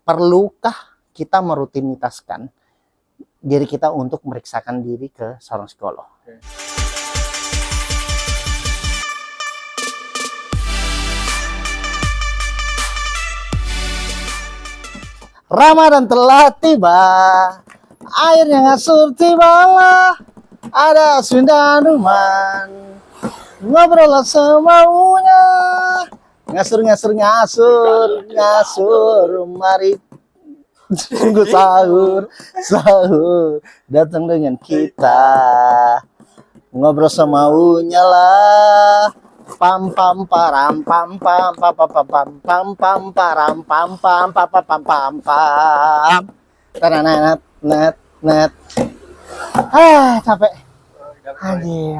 perlukah kita merutinitaskan diri kita untuk meriksakan diri ke seorang psikolog? Oke. Ramadan telah tiba, airnya ngasur tibalah, ada Sunda Numan, ngobrol semaunya, ngasur, mari tunggu sahur, datang dengan kita, ngobrol semaunya lah. Pam pam param pam pam pam pam pam pam pam param pam pam pam pam pam pam pam. Taranat net net. Capek. Anjir.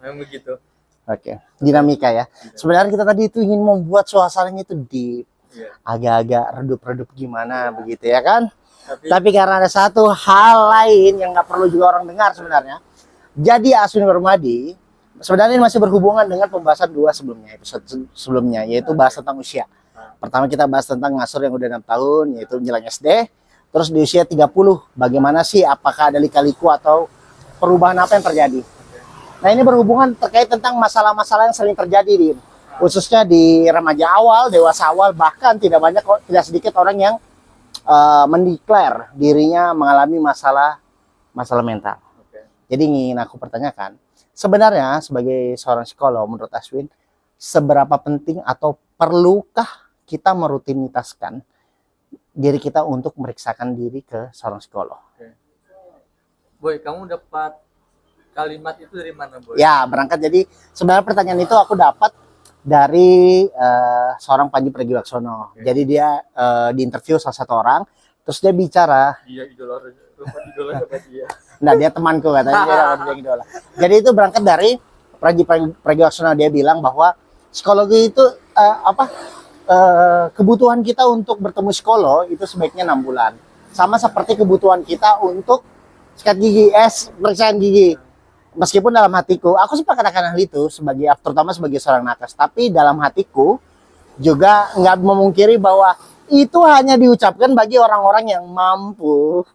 Memang begitu. Oke, dinamika ya. Sebenarnya kita tadi itu ingin membuat suasananya itu deep, agak-agak redup-redup gimana begitu ya kan? Tapi karena ada satu hal lain yang nggak perlu juga orang dengar sebenarnya. Jadi Aswin Permadi sebenarnya ini masih berhubungan dengan pembahasan episode sebelumnya, yaitu bahas tentang usia. Pertama kita bahas tentang ngasur yang udah 6 tahun, yaitu menjelang SD. Terus di usia 30, bagaimana sih, apakah ada lika-liku atau perubahan apa yang terjadi. Nah ini berhubungan terkait tentang masalah-masalah yang sering terjadi, khususnya di remaja awal, dewasa awal, bahkan tidak sedikit orang yang mendeklar dirinya mengalami masalah mental. Jadi ingin aku pertanyakan, sebenarnya sebagai seorang psikolog menurut Aswin, seberapa penting atau perlukah kita merutinitaskan diri kita untuk meriksakan diri ke seorang psikolog? Boy, kamu dapat kalimat itu dari mana, Boy? Ya, berangkat jadi sebenarnya pertanyaan itu aku dapat dari seorang Panji Pragiwaksono. Jadi dia diinterview salah satu orang, terus dia bicara. Iya, idola dia. Nah, dia temanku katanya, dia idola. Jadi itu berangkat dari Panji Pragiwaksono, dia bilang bahwa psikologi itu kebutuhan kita untuk bertemu psikolog itu sebaiknya 6 bulan. Sama seperti kebutuhan kita untuk sikat gigi, periksaan gigi. Meskipun dalam hatiku, aku sepakat akan hal itu terutama sebagai seorang nakes. Tapi dalam hatiku juga nggak memungkiri bahwa itu hanya diucapkan bagi orang-orang yang mampu.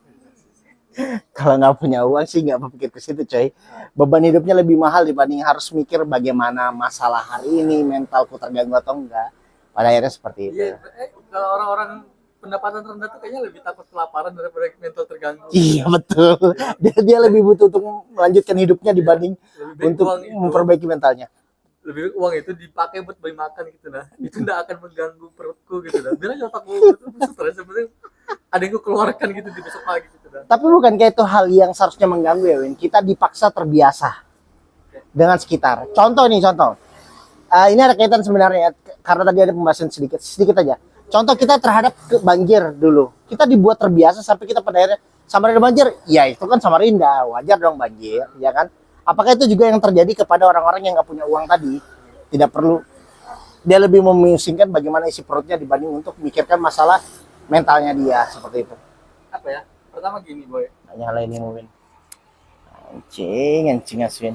Kalau nggak punya uang sih nggak berpikir ke situ, coy. Beban hidupnya lebih mahal dibanding harus mikir bagaimana masalah hari ini, mentalku terganggu atau enggak. Pada akhirnya seperti itu. Iya, kalau orang-orang pendapatan rendah tuh kayaknya lebih takut kelaparan daripada mental terganggu. Iya betul. Dia lebih butuh untuk melanjutkan hidupnya dibanding untuk memperbaiki mentalnya. Lebih uang itu dipakai buat beli makan gitu nah. Itu nggak akan mengganggu perutku gitu nah. Biar aja otakku itu stres sebenarnya ada yang gue keluarkan gitu di besok pagi gitu nah. Tapi bukan kayak itu hal yang seharusnya mengganggu ya, Win. Kita dipaksa terbiasa dengan sekitar. Contoh. Ini ada kaitan sebenarnya karena tadi ada pembahasan sedikit aja. Contoh kita terhadap banjir dulu. Kita dibuat terbiasa sampai kita pada akhirnya Samarinda banjir. Ya itu kan Samarinda, wajar dong banjir, ya kan? Apakah itu juga yang terjadi kepada orang-orang yang nggak punya uang tadi? Tidak perlu. Dia lebih memusingkan bagaimana isi perutnya dibanding untuk memikirkan masalah mentalnya dia, seperti itu. Apa ya? Pertama gini, Boy. Nyalain ini, Win. Anjing Aswin.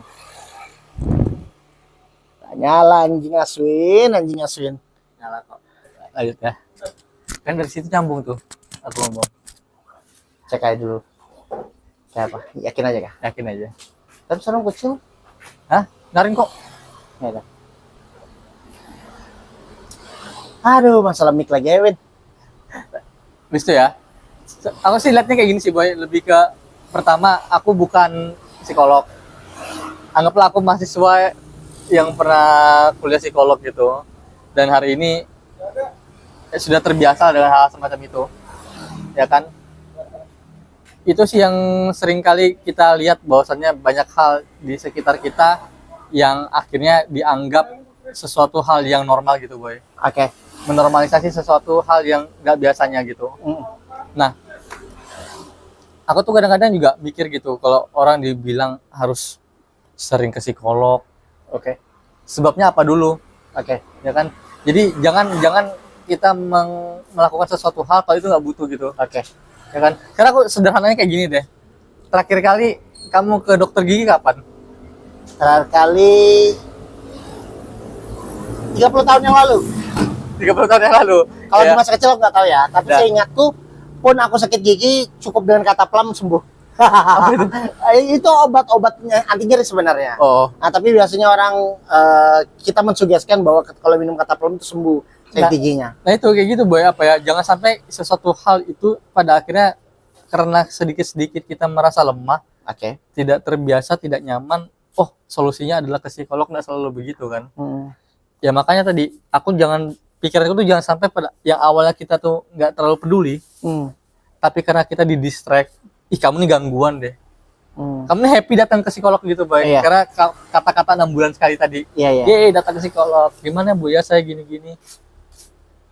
Nyala anjing Aswin. Nyala kok. Lanjut ya. Kan dari situ nyambung tuh aku ngomong. Cek aja dulu. Kayak apa? Yakin aja kah? Yakin aja. Tapi sekarang kecil. Hah? Ngarin kok. Ya udah. Aduh, masalah mic lagi ya, Win. Bis tuh ya. Aku sih liatnya kayak gini sih, Boy. Lebih ke pertama, aku bukan psikolog. Anggaplah aku mahasiswa yang pernah kuliah psikolog gitu. Dan hari ini sudah terbiasa dengan hal semacam itu. Ya kan? Itu sih yang sering kali kita lihat bahwasannya banyak hal di sekitar kita yang akhirnya dianggap sesuatu hal yang normal gitu, Boy. Oke. Menormalisasi sesuatu hal yang nggak biasanya gitu. Nah, aku tuh kadang-kadang juga mikir gitu, kalau orang dibilang harus sering ke psikolog, Oke. sebabnya apa dulu, Oke. ya kan? Jadi jangan kita melakukan sesuatu hal kalau itu nggak butuh gitu, Oke. ya kan? Karena aku sederhananya kayak gini deh. Terakhir kali kamu ke dokter gigi kapan? Terakhir kali 30 tahun yang lalu. 30 tahun yang lalu. Kalau di Iya. masa kecil aku nggak tahu ya, tapi Iya. saya ingatku pun aku sakit gigi cukup dengan kata plum sembuh. Itu obat-obatnya anti nyeri sebenarnya. Oh, Nah, tapi biasanya orang kita mensugeskan bahwa kalau minum kata plum itu sembuh sakit Nah. giginya. nah itu kayak gitu boy, apa ya? Jangan sampai sesuatu hal itu pada akhirnya karena sedikit-sedikit kita merasa lemah, Oke. tidak terbiasa, tidak nyaman. Oh, solusinya adalah ke psikolog, nggak selalu begitu kan? Hmm. Ya makanya tadi aku pikiranku tuh jangan sampai pada yang awalnya kita tuh nggak terlalu peduli, Hmm. tapi karena kita di distract, ih kamu nih gangguan deh. Hmm. Kamu nih happy datang ke psikolog gitu boy, Iya. karena kata-kata 6 bulan sekali tadi. Iya, iya. Yeay, datang ke psikolog. Gimana Bu ya, saya gini-gini.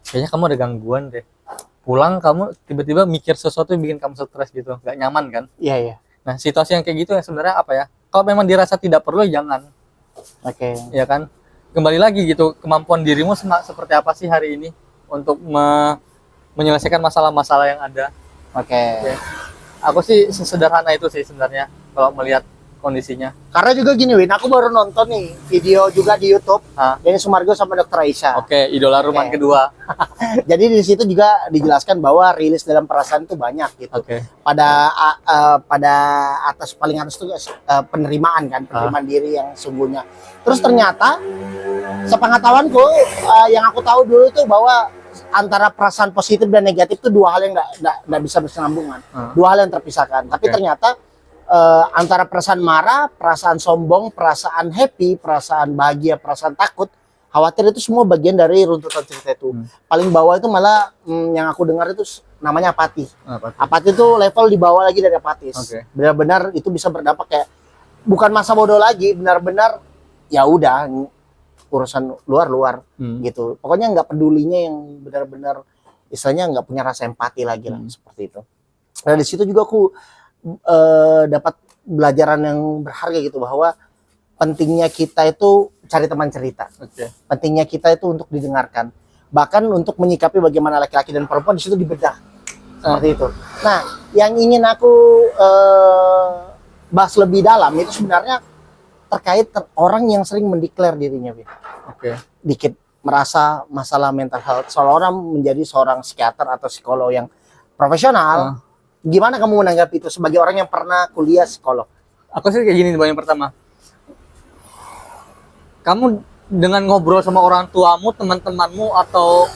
Kayaknya kamu ada gangguan deh. Pulang kamu tiba-tiba mikir sesuatu yang bikin kamu stres gitu, nggak nyaman kan? Iya, iya. Nah, situasi yang kayak gitu yang sebenarnya apa ya? Kalau memang dirasa tidak perlu, ya jangan, Oke. ya kan? Kembali lagi gitu, kemampuan dirimu seperti apa sih hari ini untuk menyelesaikan masalah-masalah yang ada. Oke. Ya. Aku sih sesederhana itu sih sebenarnya kalau melihat kondisinya. Karena juga gini Win, aku baru nonton nih video juga di YouTube Hah? Denny Sumargo sama Dr. Aisyah. Oke, idola Ruman Oke. kedua. Jadi di situ juga dijelaskan bahwa rilis dalam perasaan itu banyak gitu. Oke. Pada atas paling atas itu penerimaan kan, penerimaan diri yang sungguhnya. Terus ternyata sepengetahuanku yang aku tahu dulu itu bahwa antara perasaan positif dan negatif itu dua hal yang nggak bisa bersenambungan, dua hal yang terpisahkan. Tapi Oke. ternyata antara perasaan marah, perasaan sombong, perasaan happy, perasaan bahagia, perasaan takut, khawatir itu semua bagian dari runtutan cerita itu. Paling bawah itu malah yang aku dengar itu namanya apati. Apa tuh? Apati itu level di bawah lagi dari apatis. Oke. Benar-benar itu bisa berdampak kayak bukan masa bodoh lagi, benar-benar ya udah urusan luar-luar gitu. Pokoknya nggak pedulinya yang benar-benar istilahnya nggak punya rasa empati lagi lah seperti itu. Nah di situ juga aku dapat pelajaran yang berharga gitu bahwa pentingnya kita itu cari teman cerita. Oke. Pentingnya kita itu untuk didengarkan. Bahkan untuk menyikapi bagaimana laki-laki dan perempuan di situ dibedah. Seperti itu. Nah, yang ingin aku bahas lebih dalam itu sebenarnya terkait orang yang sering mendeklar dirinya, Bin. Oke. Dikit merasa masalah mental health, seolah-olah menjadi seorang psikiater atau psikolog yang profesional. Gimana kamu menanggapi itu sebagai orang yang pernah kuliah psikolog? Aku sih kayak gini yang pertama. Kamu dengan ngobrol sama orang tuamu, teman-temanmu atau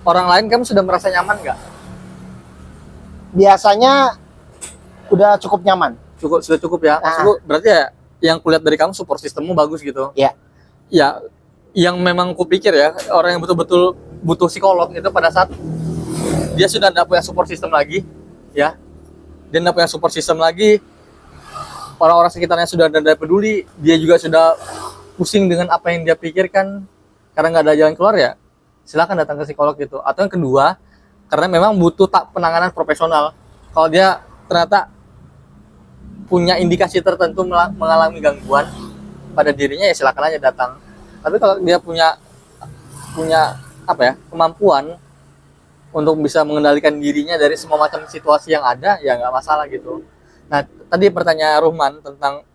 orang lain, kamu sudah merasa nyaman nggak? Biasanya udah cukup nyaman. Sudah cukup ya. Maksudku berarti ya yang kulihat dari kamu support sistemmu bagus gitu. Iya. Ya, yang memang kupikir ya orang yang betul-betul butuh psikolog itu pada saat dia sudah tidak punya support system lagi, ya. Dia tidak punya support system lagi. Orang-orang sekitarnya sudah tidak peduli, dia juga sudah pusing dengan apa yang dia pikirkan karena nggak ada jalan keluar ya. Silakan datang ke psikolog gitu. Atau yang kedua, karena memang butuh penanganan profesional. Kalau dia ternyata punya indikasi tertentu mengalami gangguan pada dirinya ya silakan aja datang. Tapi kalau dia punya apa ya, kemampuan untuk bisa mengendalikan dirinya dari semua macam situasi yang ada, ya nggak masalah gitu. Nah, tadi pertanyaan Ruhman tentang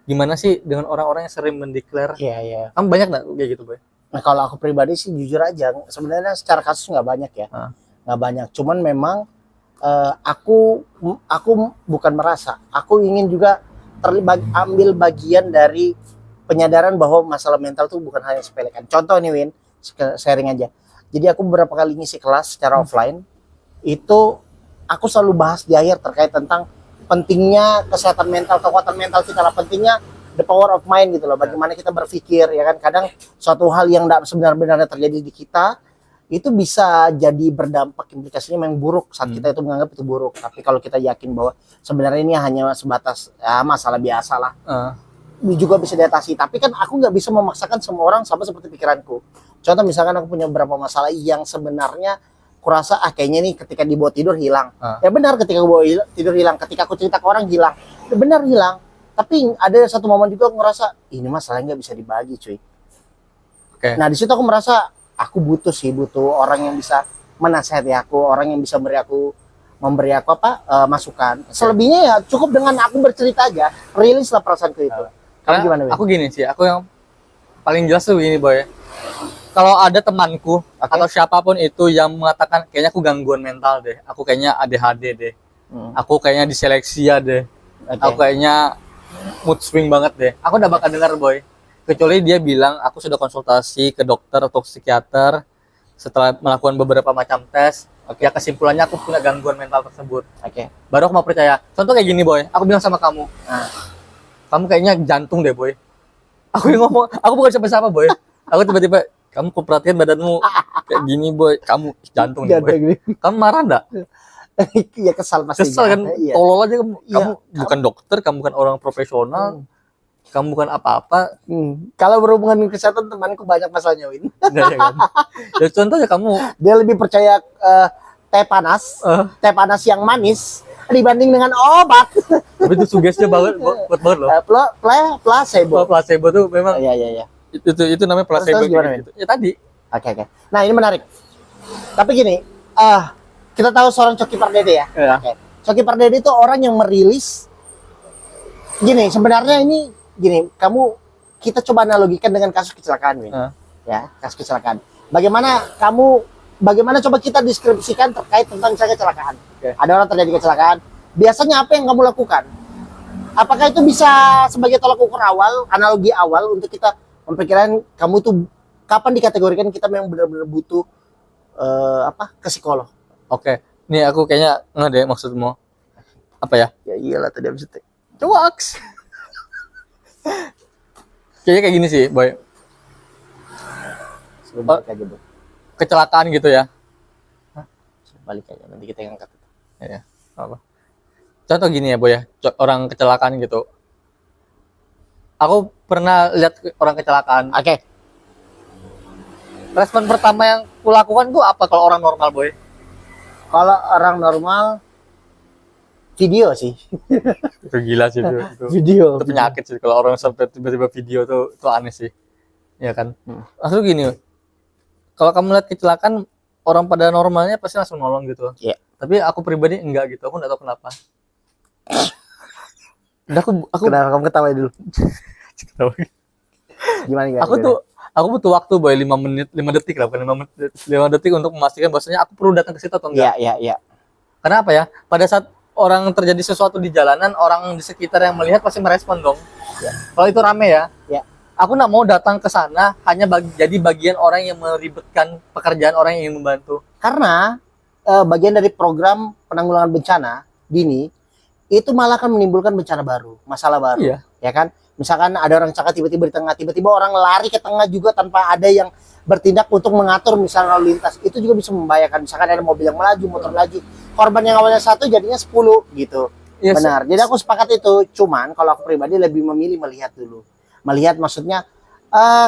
gimana sih dengan orang-orang yang sering mendeklar. Iya, iya. Kamu banyak nggak kayak gitu, Boy? Nah, kalau aku pribadi sih jujur aja, sebenarnya secara kasus nggak banyak ya, nggak banyak. Cuman memang aku bukan merasa, aku ingin juga ambil bagian dari penyadaran bahwa masalah mental itu bukan hal yang sepele kan. Contoh nih Win, sharing aja. Jadi aku beberapa kali ngisi kelas secara offline, itu aku selalu bahas di akhir terkait tentang pentingnya kesehatan mental, kekuatan mental kita lah, pentingnya the power of mind gitu loh, bagaimana kita berpikir ya kan. Kadang suatu hal yang tidak sebenarnya terjadi di kita itu bisa jadi berdampak implikasinya yang buruk saat kita itu menganggap itu buruk. Tapi kalau kita yakin bahwa sebenarnya ini hanya sebatas ya, masalah biasa lah, juga bisa diatasi. Tapi kan aku nggak bisa memaksakan semua orang sama seperti pikiranku. Contoh misalkan aku punya beberapa masalah yang sebenarnya kurasa kayaknya nih ketika dibawa tidur hilang. Ya benar, ketika dibawa tidur hilang, ketika aku cerita ke orang hilang, ya benar hilang. Tapi ada satu momen juga aku ngerasa ini masalahnya nggak bisa dibagi, cuy. Nah di situ aku merasa aku butuh orang yang bisa menasihati aku, orang yang bisa memberi aku masukan. Selebihnya ya cukup dengan aku bercerita aja, rilis lah perasaanku itu. Kamu gimana, Aku gini sih, aku yang paling jelas tuh gini, Boy. kalau ada temanku Oke. atau siapapun itu yang mengatakan kayaknya aku gangguan mental deh, aku kayaknya ADHD deh, aku kayaknya diseleksia deh, Oke. aku kayaknya mood swing banget deh, aku udah bakal dengar boy. Kecuali dia bilang aku sudah konsultasi ke dokter atau psikiater setelah melakukan beberapa macam tes, ya kesimpulannya aku punya gangguan mental tersebut. Oke. Baru aku mau percaya. Contoh kayak gini boy, aku bilang sama kamu, Nah, kamu kayaknya jantung deh boy. Aku yang ngomong, aku bukan siapa-siapa boy. Aku tiba-tiba, kamu ku perhatiin badanmu kayak gini boy, kamu jantung nih boy. gini. Kamu marah enggak? Ya kesal pastinya. Kesel kan? Iya. Tolol aja kamu. Iya. Kamu bukan dokter, kamu bukan orang profesional, kamu bukan apa-apa. Kalau berhubungan dengan kesehatan temanku banyak masalahnya Win. Nah, ya kan? Ya contohnya kamu Dia lebih percaya teh panas yang manis dibanding dengan obat. tapi itu sugesti banget buat banget loh. Placebo. Placebo tuh memang Iya iya iya. itu namanya placebo Terus gimana, gitu. Ya tadi. Oke. Nah, ini menarik. Tapi gini, kita tahu seorang Coki Pardede ya. Ya. Oke. Coki Pardede itu orang yang merilis gini, sebenarnya ini gini, kita coba analogikan dengan kasus kecelakaan, Win. Ya, kasus kecelakaan. Bagaimana coba kita deskripsikan terkait tentang misalnya kecelakaan. Oke. Ada orang terjadi kecelakaan. Biasanya apa yang kamu lakukan? Apakah itu bisa sebagai tolak ukur awal, analogi awal untuk kita memperkirakan kamu tuh kapan dikategorikan kita memang benar-benar butuh ke psikolog? Oke. Nih aku kayaknya nggak deh maksudmu. Apa ya? Ya iyalah tadi habis itu. Cuaks. Kayaknya kayak gini sih, boy. Suruh balik aja, Bu. Kecelakaan gitu ya. Suruh balik aja nanti kita yang angkat. Ya, apa? Contoh gini ya, boy ya. Orang kecelakaan gitu. Aku pernah lihat orang kecelakaan. Oke. Respon pertama yang kulakukan tuh apa kalau orang normal, boy? Kalau orang normal video sih. Itu gila sih itu. Video. Itu penyakit sih kalau orang sampai tiba-tiba video tuh itu aneh sih. Ya kan? Langsung gini. Kalau kamu lihat kecelakaan orang pada normalnya pasti langsung nolong gitu. Iya. Tapi aku pribadi enggak gitu. Aku enggak tahu kenapa. Udah aku Kenapa kamu ketawa dulu? Gimana? Aku butuh waktu boy 5 menit, 5 detik lah, bukan 5 menit, 5 detik untuk memastikan bahwasanya aku perlu datang ke situ atau enggak. Iya. Kenapa ya? Pada saat orang terjadi sesuatu di jalanan, orang di sekitar yang melihat pasti merespon dong. Ya. Kalau itu rame ya. Ya. Aku nggak mau datang ke sana hanya jadi bagian orang yang meribetkan pekerjaan orang yang ingin membantu. Karena bagian dari program penanggulangan bencana dini itu malah akan menimbulkan bencana baru, masalah baru. Iya. Ya kan? Misalkan ada orang cakap tiba-tiba di tengah, tiba-tiba orang lari ke tengah juga tanpa ada yang bertindak untuk mengatur misalnya lalu lintas. Itu juga bisa membahayakan. Misalkan ada mobil yang melaju, motor melaju. Korban yang awalnya 1 jadinya 10 gitu. Yes. Benar. Jadi aku sepakat itu. Cuman kalau aku pribadi lebih memilih melihat dulu. Melihat maksudnya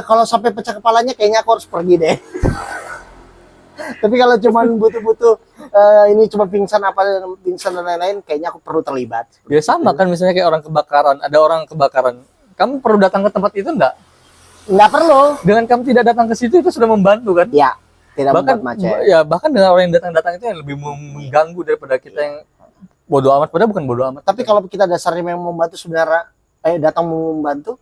kalau sampai pecah kepalanya kayaknya aku harus pergi deh. Tapi kalau cuman butuh-butuh ini cuma pingsan dan lain-lain, kayaknya aku perlu terlibat. Ya sama kan misalnya kayak orang kebakaran, ada orang kebakaran. Kamu perlu datang ke tempat itu enggak? Nggak perlu. Dengan kamu tidak datang ke situ itu sudah membantu kan? Ya, tidak bahkan membuat macet. ya bahkan dengan orang yang datang-datang itu yang lebih mengganggu daripada kita yang bodoh amat. Padahal bukan bodoh amat. Tapi kalau kita dasarnya memang membantu sebenarnya, datang membantu,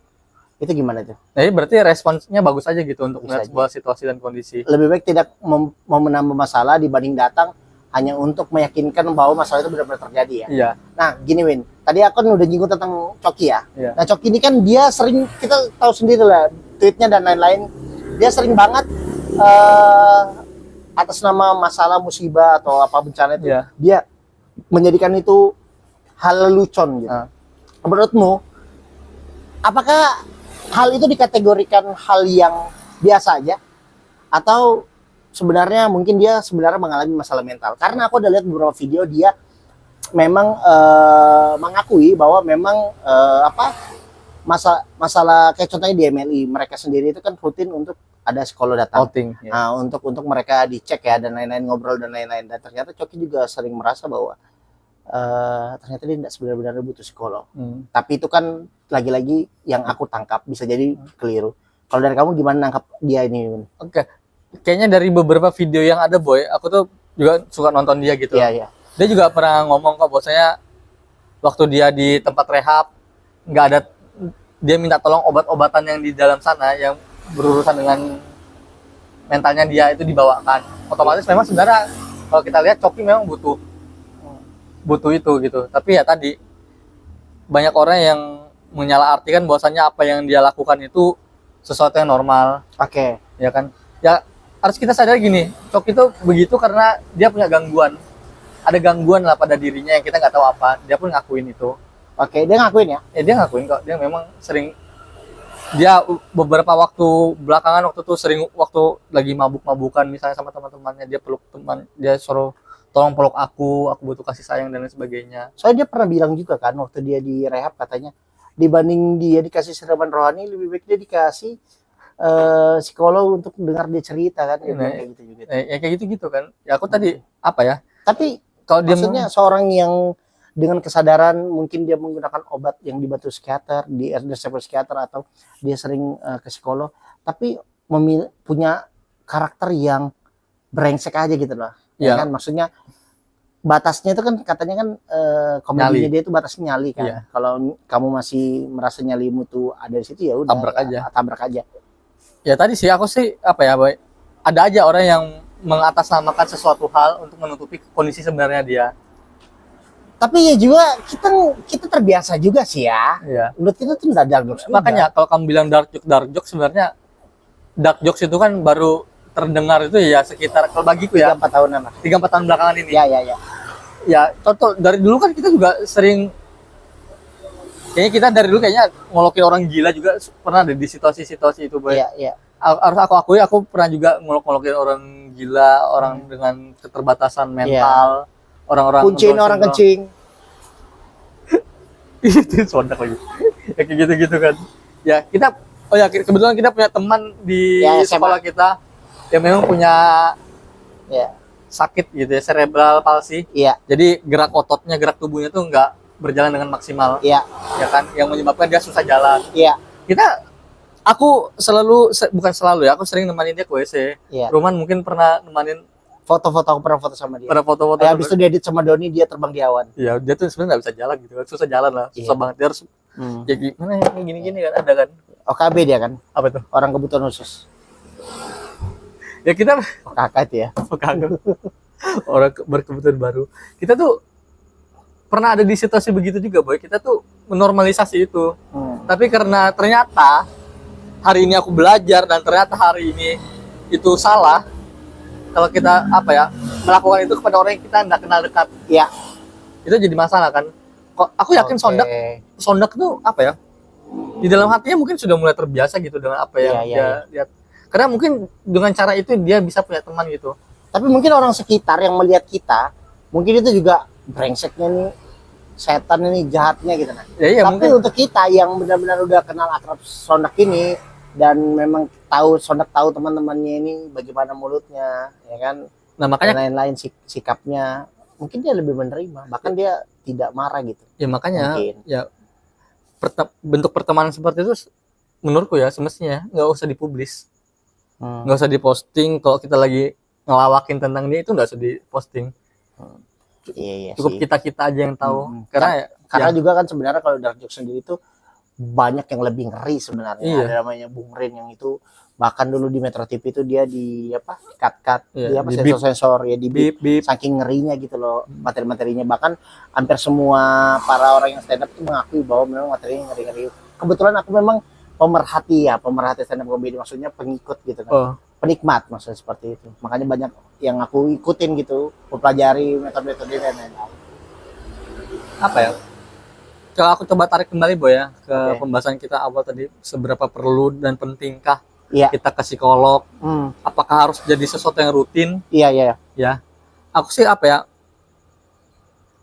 itu gimana tuh? Jadi berarti responsnya bagus aja gitu untuk Bagus melihat aja. sebuah situasi dan kondisi. Lebih baik tidak mau menambah masalah dibanding datang hanya untuk meyakinkan bahwa masalah itu benar-benar terjadi ya. Iya. Nah, gini Win, tadi aku kan udah nyinggung tentang Coki ya. Iya. Nah, Coki ini kan dia sering, kita tahu sendiri lah, tweetnya dan lain-lain, dia sering banget atas nama masalah musibah atau apa bencana itu, Iya. dia menjadikan itu hal lelucon gitu. Menurutmu, apakah hal itu dikategorikan hal yang biasa aja atau sebenarnya mungkin dia sebenarnya mengalami masalah mental? Karena aku udah lihat beberapa video dia memang mengakui bahwa memang masalah kayak contohnya di MLI mereka sendiri itu kan rutin untuk ada psikolog datang. Outing. Ya. Nah, untuk mereka dicek ya dan lain-lain, ngobrol dan lain-lain, dan ternyata Coki juga sering merasa bahwa ternyata dia tidak sebenarnya butuh psikolog. Tapi itu kan lagi-lagi yang aku tangkap, bisa jadi keliru. Kalau dari kamu gimana nangkap dia ini? Oke. Kayaknya dari beberapa video yang ada boy, aku tuh juga suka nonton dia gitu. Iya, iya. Dia juga pernah ngomong kok bahwasanya waktu dia di tempat rehab nggak ada, dia minta tolong obat-obatan yang di dalam sana yang berurusan dengan mentalnya dia itu dibawakan. Otomatis memang sebenarnya kalau kita lihat Coki memang butuh itu gitu. Tapi ya tadi banyak orang yang menyalahartikan bahwasannya apa yang dia lakukan itu sesuatu yang normal, Oke. ya kan? Ya harus kita sadar gini, Coki itu begitu karena dia punya gangguan. Ada gangguan lah pada dirinya yang kita nggak tahu apa. Dia pun ngakuin itu. Oke, dia ngakuin ya? Ya dia ngakuin kok, dia memang sering, dia beberapa waktu belakangan waktu itu sering waktu lagi mabuk-mabukan misalnya sama teman-temannya, dia peluk teman, dia suruh tolong peluk aku butuh kasih sayang dan lain sebagainya. Soalnya dia pernah bilang juga kan waktu dia di rehab, katanya dibanding dia dikasih siraman rohani, lebih baik dia dikasih psikolog untuk dengar dia cerita kan. Dia bilang kayak gitu juga. Ya kayak gitu kan. Ya aku tadi apa ya? Tapi Kalau dia maksudnya seorang yang dengan kesadaran mungkin dia menggunakan obat yang dibantu psikiater, di resep psikiater, atau dia sering ke psikolog, tapi punya karakter yang brengsek aja gitu loh. Ya kan, maksudnya batasnya itu kan katanya kan komedinya dia itu batasnya nyali kan. Iya. Kalau kamu masih merasa nyalimu tuh ada di situ, ya udah tabrak aja. Ya tadi sih aku sih apa ya, Boy? Ada aja orang yang mengatasnamakan sesuatu hal untuk menutupi kondisi sebenarnya dia. Tapi ya juga kita terbiasa juga sih ya. Iya. Menurut kita tuh enggak dark jokes. Makanya kalau kamu bilang dark joke sebenarnya dark jokes itu kan baru terdengar itu ya sekitar, kalau bagiku ya 3-4 tahunan lah. 3-4 tahun belakangan ini. Ya. Ya, contoh dari dulu kan kita juga sering, kayaknya kita dari dulu kayaknya ngolokin orang gila juga pernah ada di situasi-situasi itu, Boy. Iya. Harus aku akui, aku pernah juga ngolok-ngolokin orang gila, orang dengan keterbatasan mental, orang-orang kunciin orang kencing. Itu sondak lagi. Ya kayak gitu-gitu kan. Ya kita, kebetulan kita punya teman di sekolah kita yang memang punya sakit gitu ya, cerebral palsy. Iya. Jadi gerak ototnya, gerak tubuhnya tuh nggak berjalan dengan maksimal. Iya. Ya kan, yang menyebabkan dia susah jalan. Iya. Aku bukan selalu ya, aku sering nemanin dia ke WC. Iya. Roman mungkin pernah nemanin Foto-foto, aku pernah foto sama dia. pada foto-foto. Habis itu dia edit sama Doni, dia terbang di awan. Iya, dia tuh sebenarnya nggak bisa jalan gitu kan, susah jalan lah, susah banget, dia harus ya gimana ya, gini-gini kan ada kan. OKB dia kan, Apa tuh? orang kebutuhan khusus. Ya kita OKK itu ya. orang berkebutuhan baru. Kita tuh pernah ada di situasi begitu juga, Boy. Kita tuh menormalisasi itu. Tapi karena ternyata hari ini aku belajar dan ternyata hari ini itu salah. Kalau kita melakukan itu kepada orang yang kita nggak kenal dekat, Iya. Itu jadi masalah kan. Kok aku yakin Sondak tuh di dalam hatinya mungkin sudah mulai terbiasa gitu dengan apa yang dia lihat. Karena mungkin dengan cara itu dia bisa punya teman gitu. Tapi mungkin orang sekitar yang melihat kita, mungkin itu juga brengseknya nih, setan ini, jahatnya gitu nah. Iya, tapi mungkin untuk kita yang benar-benar udah kenal akrab Sondak ini, dan memang Sondak tahu teman-temannya ini bagaimana mulutnya, ya kan, nah makanya lain-lain sikapnya, mungkin dia lebih menerima, bahkan dia tidak marah gitu. Ya makanya mungkin. Ya bentuk pertemanan seperti itu menurutku ya semestinya nggak usah dipublis, nggak usah diposting. Kalau kita lagi ngelawakin tentang dia itu nggak usah diposting. Iya Cukup sih. kita aja yang tahu. Karena juga kan sebenarnya kalau dark jokes sendiri itu banyak yang lebih ngeri sebenarnya. Iya. Ada namanya Bung Rin yang itu bahkan dulu di Metro TV itu dia di cut, dia sensor ya, di beep. Saking ngerinya gitu loh materi-materinya. Bahkan hampir semua para orang yang stand up itu mengakui bahwa memang materinya ngeri-ngeri. Kebetulan aku memang pemerhati stand up comedy, maksudnya pengikut gitu kan. Penikmat maksudnya seperti itu. Makanya banyak yang aku ikutin gitu, mempelajari metode-metode dan lain-lain. Kalau aku coba tarik kembali, Boy, ya, ke pembahasan kita awal tadi, seberapa perlu dan pentingkah kita ke psikolog? Apakah harus jadi sesuatu yang rutin? Iya. Ya, aku sih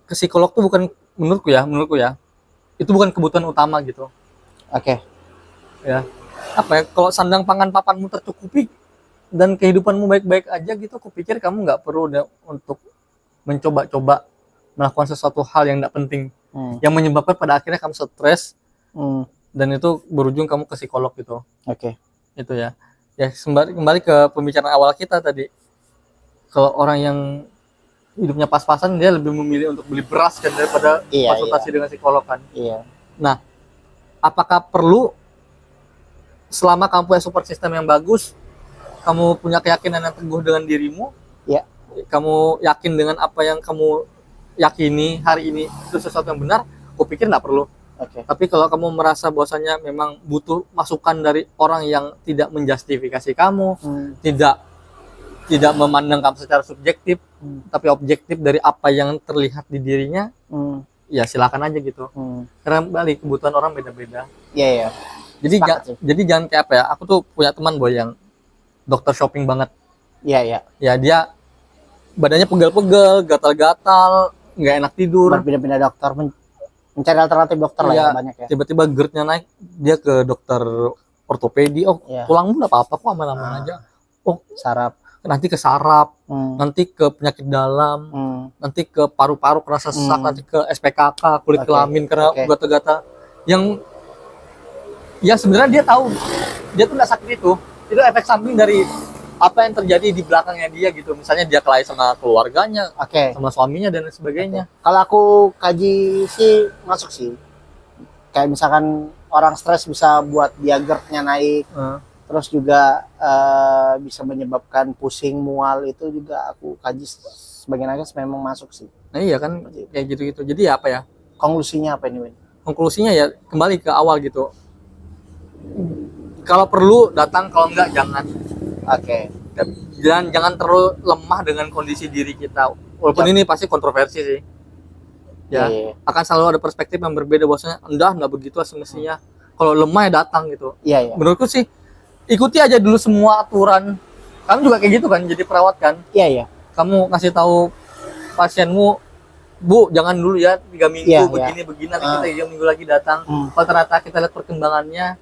ke psikolog tuh bukan, menurutku ya, itu bukan kebutuhan utama gitu. Oke. Ya, kalau sandang pangan papanmu tercukupi dan kehidupanmu baik-baik aja gitu, aku pikir kamu nggak perlu untuk mencoba-coba melakukan sesuatu hal yang nggak penting, yang menyebabkan pada akhirnya kamu stres, dan itu berujung kamu ke psikolog gitu. Oke. Itu ya. Kembali ke pembicaraan awal kita tadi. Kalau orang yang hidupnya pas-pasan, dia lebih memilih untuk beli beras kan daripada konsultasi dengan psikolog kan. Iya. Nah, apakah perlu selama kamu punya support system yang bagus, kamu punya keyakinan yang teguh dengan dirimu, Ya. kamu yakin dengan apa yang kamu yakini hari ini itu sesuatu yang benar, aku pikir nggak perlu. Oke. Tapi kalau kamu merasa bahwasanya memang butuh masukan dari orang yang tidak menjustifikasi kamu, tidak memandang kamu secara subjektif, tapi objektif dari apa yang terlihat di dirinya, ya silakan aja gitu. Karena balik kebutuhan orang beda-beda. Iya, iya. Jadi Sepakat sih. jadi jangan kayak apa ya? Aku tuh punya teman boy yang dokter shopping banget. Iya, iya. Ya dia badannya pegel-pegel, gatal-gatal, nggak enak tidur. Berpindah-pindah dokter, mencari alternatif dokter lah Iya, ya banyak ya. Tiba-tiba GERD-nya naik, dia ke dokter ortopedi. Oh, Iya. tulangmu nggak apa-apa kok, aman-aman aja. Oh, Saraf. nanti ke saraf, Hmm. nanti ke penyakit dalam, Hmm. nanti ke paru-paru kerasa sesak, nanti ke SPKK, kulit Oke, kelamin karena oke. gatal-gatal. Yang ya sebenarnya dia tahu dia tuh nggak sakit itu efek samping dari apa yang terjadi di belakangnya dia gitu. Misalnya dia kelahi sama keluarganya, Oke. sama suaminya dan lain sebagainya. Kalau aku kaji sih masuk sih. Kayak misalkan orang stres bisa buat dia GERD-nya naik, terus juga bisa menyebabkan pusing, mual, itu juga aku kaji sebagian nakes memang masuk sih. Nah iya kan kayak gitu-gitu. Jadi ya apa ya? Konklusinya apa ini, Win? Konklusinya ya kembali ke awal gitu. Kalau perlu datang, kalau enggak jangan. Oke. Dan jangan terlalu lemah dengan kondisi diri kita. Walaupun ini pasti kontroversi sih. Ya, Iya, akan selalu ada perspektif yang berbeda bahwasanya enggak begitu semestinya. Kalau lemah ya datang gitu. iya. Menurutku sih ikuti aja dulu semua aturan. Kamu juga kayak gitu kan, jadi perawat kan. Iya. Kamu ngasih tahu pasienmu, Bu, jangan dulu ya 3 minggu Iya, begini nanti kita 3 minggu lagi datang. Kalau ternyata kita lihat perkembangannya,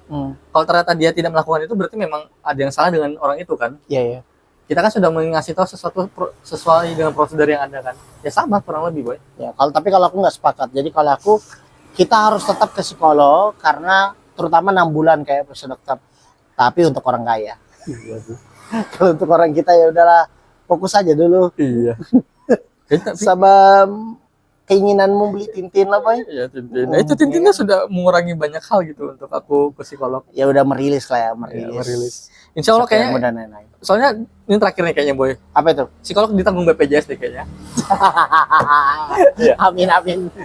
kalau ternyata dia tidak melakukan itu, berarti memang ada yang salah dengan orang itu kan. Iya. Kita kan sudah mengasih tahu sesuatu sesuai dengan prosedur yang ada kan. Ya sama kurang lebih, boy. Ya, kalau aku nggak sepakat. Jadi kalau aku, kita harus tetap ke psikolog karena terutama 6 bulan kayak profesor dokter. Tapi untuk orang kaya. Kalau untuk orang kita ya udahlah, fokus aja dulu Iya. sama keinginanmu beli Tintin apa ya? Iya, Tintin. Nah, itu Tintinnya sudah mengurangi banyak hal gitu untuk aku ke psikolog. Ya udah merilis lah ya, Iya, merilis. Insya Allah Sekian kayaknya, dan lain-lain. soalnya ini terakhir nih kayaknya, boy. Apa itu? Psikolog ditanggung BPJS deh kayaknya. Iya. Amin.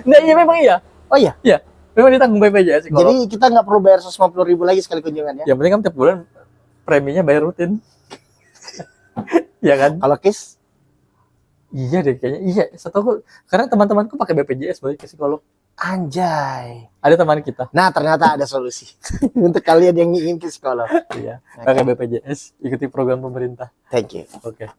Nah, iya memang iya. Oh iya. Iya, memang ditanggung BPJS psikolog. Jadi kita nggak perlu bayar 150.000 lagi sekali kunjungan ya? Yang penting kan tiap bulan preminya bayar rutin. Iya kan? Kalau KIS? Iya deh kayaknya. Iya, setahu karena teman-temanku pakai BPJS boy ke psikolog. Anjay. Ada teman kita. Nah ternyata ada solusi untuk kalian yang ingin ke psikolog. Iya, pakai BPJS, ikuti program pemerintah. Thank you. Oke.